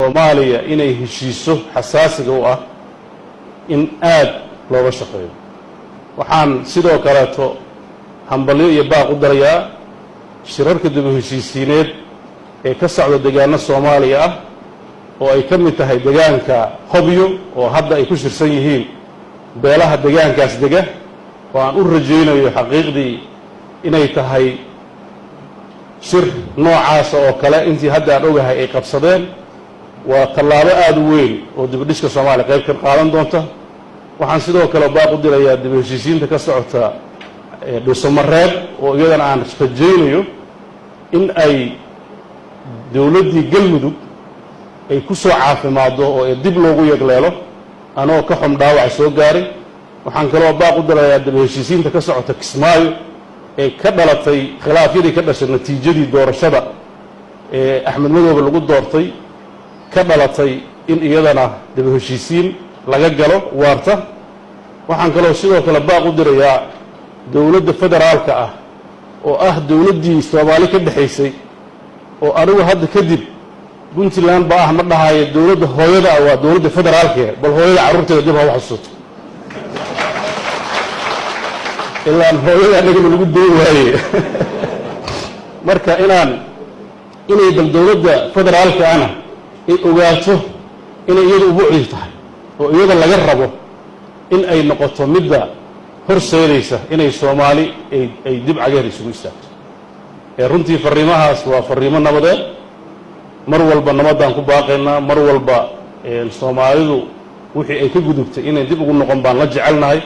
Soomaaliya inay heshiiso xasaasiga u ah in aad looga shaqeeyo. waxaan sidoo kaleeto hambalyo iyo baaq u darayaa shirarka dib u heshiisiineed ee ka socda deegaano Soomaaliya ah oo ay ka mid tahay deegaanka Hobyo oo hadda ay ku shirsan yihiin beelaha deegaankaas dega oo aan u rajaynayo xaqiiqdii inay tahay shir noocaas oo kale intii hadda aan ogahay ay qabsadeen waa tallaabo aad u weyn oo dib u dhiska Soomaaliya qayb ka qaadan doonta. waxaan sidoo kale baaq u dirayaa dib u heshiisiinta ka socota Dhuusamareeb oo iyadana aan rajaynayo in ay dawladdii Galmudug ay ku soo caafimaado oo dib loogu yagleelo anoo ka xum dhaawac soo gaaray. waxaan kaloo baaq u dirayaa dib u heshiisiinta ka socota Kismaayo ee ka dhalatay khilaafyadii ka dhashay natiijadii doorashada ee Axmed Madoobe lagu doortay ka dhalatay in iyadana dib u heshiisiin laga galo waarta. waxaan kaloo sidoo kale baaq u dirayaa dawladda federaalka ah oo ah dawladdii Soomaali ka dhaxaysay oo anigu hadda kadib Puntland baa ma dhahayo dawladda hooyada ah waa dawladda federaalka bal hooyada carruurteeda dib ha wax xasuusto ilaa hooyada anaga lagu dooy waaye marka inay bal dawladda federaalka ana ay ogaato inay iyadu ubuucdi tahay oo iyada laga rabo in ay noqoto midda horseedaysa inay Soomaali ay dib cageer isugu istaagto. runtii fariimahaas waa fariimo nabadeed mar walba nabadaan ku baaqaynaa mar walba Soomaalidu wixii ay ka gudubtay inay dib ugu noqon baan la jecelnahay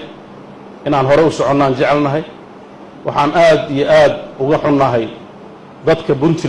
inaan hore u soconnaan jecelnahay. waxaan aad iyo aad uga xunnahay dadka Puntland